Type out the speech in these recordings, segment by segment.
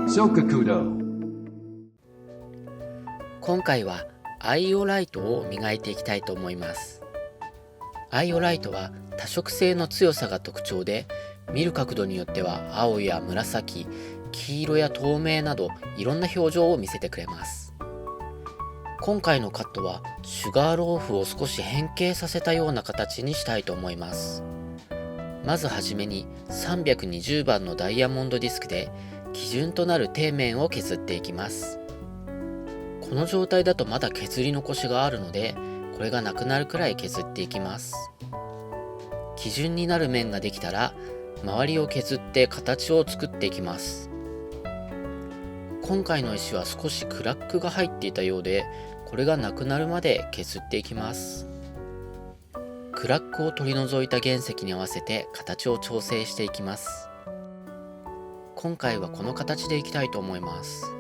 Sokakudo. 今回はアイオライトを磨いていきたいと思います。アイオライトは多色性の強さが特徴で、見る角度によっては青や紫、黄色や透明などいろんな表情を見せてくれます。今回のカットはシュガーローフを少し変形させたような形にしたいと思います。まずはじめに320番のダイヤモンドディスクで基準となる底面を削っていきます。この状態だとまだ削り残しがあるので、これがなくなるくらい削っていきます。基準になる面ができたら周りを削って形を作っていきます。今回の石は少しクラックが入っていたようで、これがなくなるまで削っていきます。クラックを取り除いた原石に合わせて形を調整していきます。今回はこの形でいきたいと思います。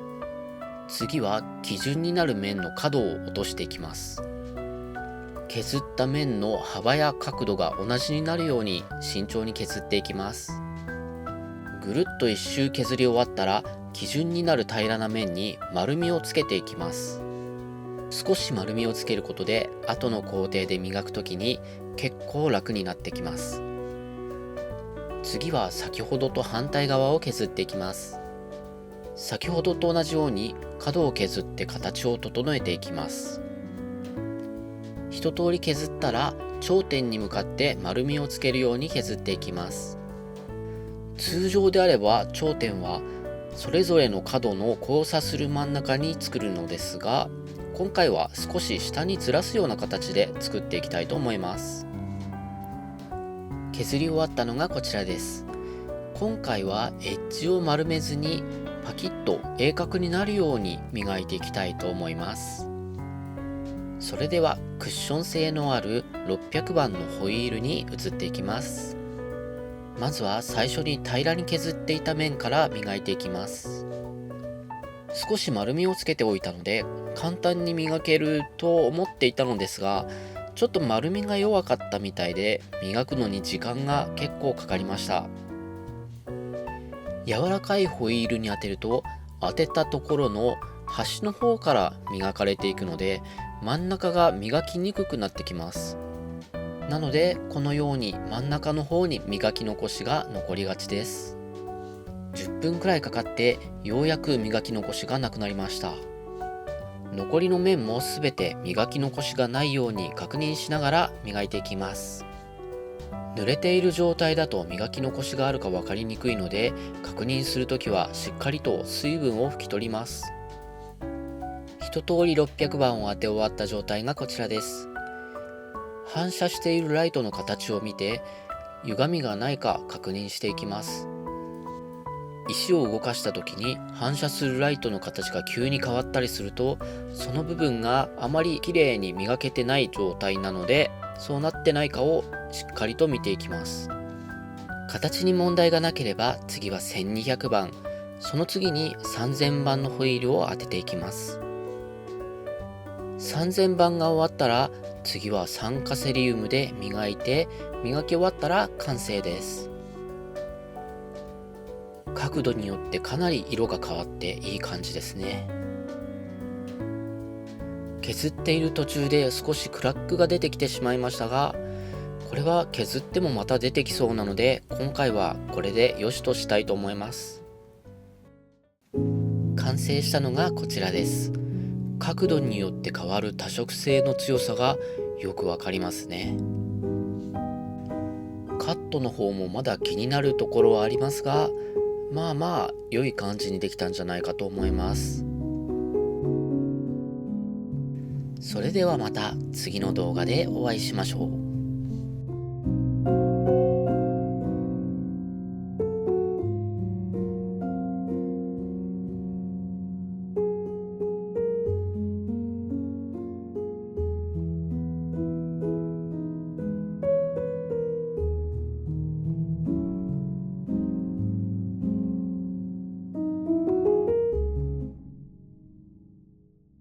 次は基準になる面の角を落としていきます。削った面の幅や角度が同じになるように慎重に削っていきます。ぐるっと一周削り終わったら、基準になる平らな面に丸みをつけていきます。少し丸みをつけることで後の工程で磨くときに結構楽になってきます。次は先ほどと反対側を削っていきます。先ほどと同じように角を削って形を整えていきます。一通り削ったら頂点に向かって丸みをつけるように削っていきます。通常であれば頂点はそれぞれの角の交差する真ん中に作るのですが、今回は少し下にずらすような形で作っていきたいと思います。削り終わったのがこちらです。今回はエッジを丸めずにパキッと鋭角になるように磨いていきたいと思います。それではクッション性のある600番のホイールに移っていきます。まずは最初に平らに削っていた面から磨いていきます。少し丸みをつけておいたので簡単に磨けると思っていたのですが、ちょっと丸みが弱かったみたいで磨くのに時間が結構かかりました。柔らかいホイールに当てると当てたところの端の方から磨かれていくので、真ん中が磨きにくくなってきます。なのでこのように真ん中の方に磨き残しが残りがちです。10分くらいかかってようやく磨き残しがなくなりました。残りの面もすべて磨き残しがないように確認しながら磨いていきます。濡れている状態だと磨き残しがあるか分かりにくいので、確認するときはしっかりと水分を拭き取ります。一通り600番を当て終わった状態がこちらです。反射しているライトの形を見て歪みがないか確認していきます。石を動かした時に反射するライトの形が急に変わったりすると、その部分があまり綺麗に磨けてない状態なので、そうなってないかをしっかりと見ていきます。形に問題がなければ次は1200番、その次に3000番のホイールを当てていきます。3000番が終わったら次は酸化セリウムで磨き終わったら完成です。角度によってかなり色が変わっていい感じですね。削っている途中で少しクラックが出てきてしまいましたが、これは削ってもまた出てきそうなので今回はこれで良しとしたいと思います。完成したのがこちらです。角度によって変わる多色性の強さがよくわかりますね。カットの方もまだ気になるところはありますが、まあ良い感じにできたんじゃないかと思います。それではまた次の動画でお会いしましょう。